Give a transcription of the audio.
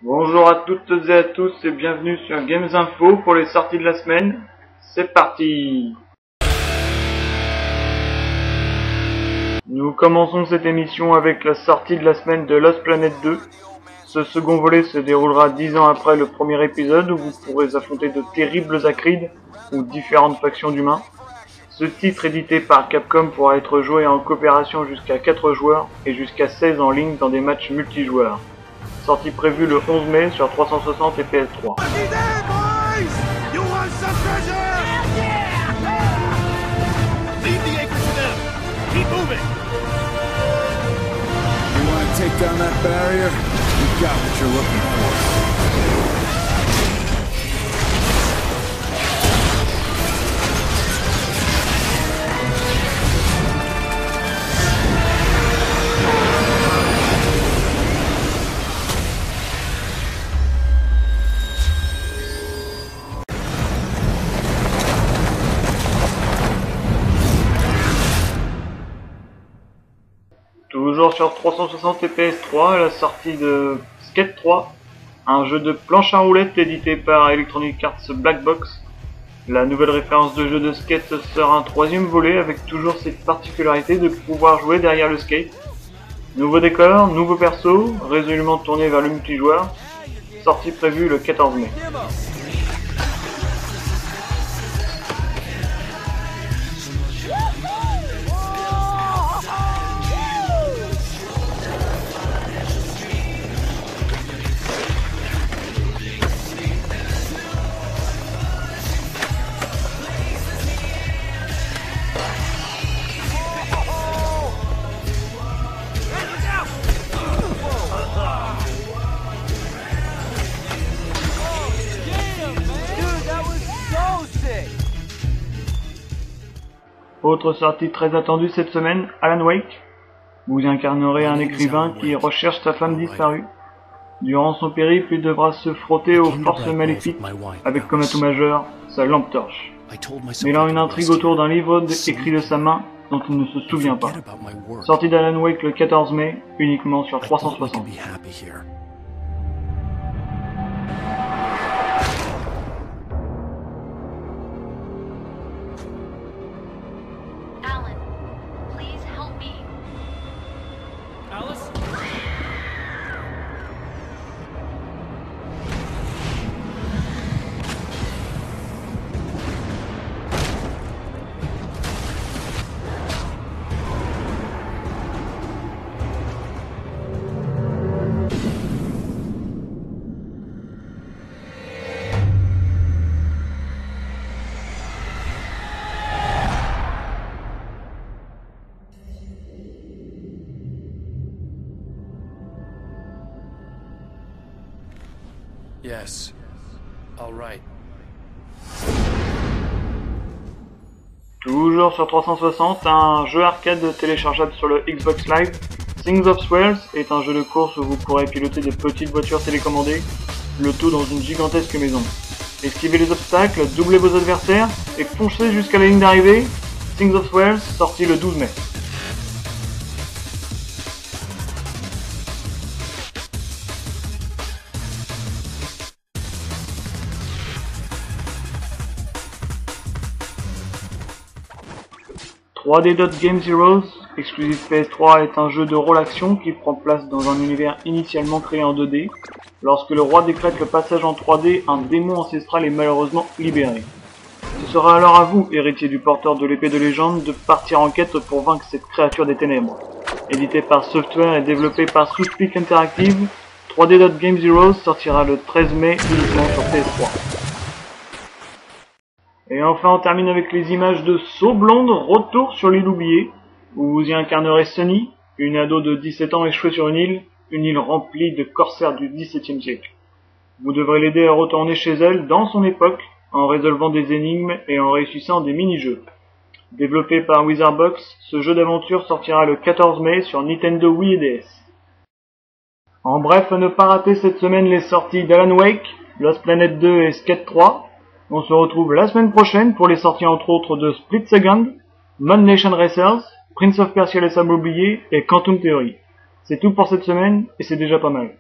Bonjour à toutes et à tous et bienvenue sur Games Info pour les sorties de la semaine. C'est parti! Nous commençons cette émission avec la sortie de la semaine de Lost Planet 2. Ce second volet se déroulera 10 ans après le premier épisode où vous pourrez affronter de terribles acrides ou différentes factions d'humains. Ce titre édité par Capcom pourra être joué en coopération jusqu'à 4 joueurs et jusqu'à 16 en ligne dans des matchs multijoueurs. Sortie prévue le 11 mai sur 360 et PS3. Take down that barrier, you got what you're looking for. Toujours sur 360 et PS3, la sortie de Skate 3, un jeu de planche à roulettes édité par Electronic Arts Black Box. La nouvelle référence de jeu de skate sera un troisième volet avec toujours cette particularité de pouvoir jouer derrière le skate. Nouveau décor, nouveau perso, résolument tourné vers le multijoueur, sortie prévue le 14 mai. Autre sortie très attendue cette semaine, Alan Wake. Vous incarnerez un écrivain qui recherche sa femme disparue. Durant son périple, il devra se frotter aux forces maléfiques avec comme atout majeur sa lampe torche. Mêlant une intrigue autour d'un livre écrit de sa main dont il ne se souvient pas. Sortie d'Alan Wake le 14 mai, uniquement sur 360. Yes. All right. Toujours sur 360, un jeu arcade téléchargeable sur le Xbox Live. Things of Swells est un jeu de course où vous pourrez piloter des petites voitures télécommandées, le tout dans une gigantesque maison. Esquivez les obstacles, doublez vos adversaires et foncez jusqu'à la ligne d'arrivée. Things of Swells, sorti le 12 mai. .3D Game Heroes, exclusif PS3, est un jeu de rôle-action qui prend place dans un univers initialement créé en 2D. Lorsque le roi décrète le passage en 3D, un démon ancestral est malheureusement libéré. Ce sera alors à vous, héritier du porteur de l'épée de légende, de partir en quête pour vaincre cette créature des ténèbres. Édité par Software et développé par Souspeak Interactive, 3D Game Heroes sortira le 13 mai uniquement sur PS3. Et enfin, on termine avec les images de Saut Blonde, retour sur l'île oubliée, où vous y incarnerez Sunny, une ado de 17 ans échouée sur une île remplie de corsaires du XVIIe siècle. Vous devrez l'aider à retourner chez elle dans son époque, en résolvant des énigmes et en réussissant des mini-jeux. Développé par Wizardbox, ce jeu d'aventure sortira le 14 mai sur Nintendo Wii et DS. En bref, à ne pas rater cette semaine les sorties d'Alan Wake, Lost Planet 2 et Skate 3. On se retrouve la semaine prochaine pour les sorties entre autres de Split Second, Mod Nation Racers, Prince of Persia les Sables oubliés et Quantum Theory. C'est tout pour cette semaine et c'est déjà pas mal.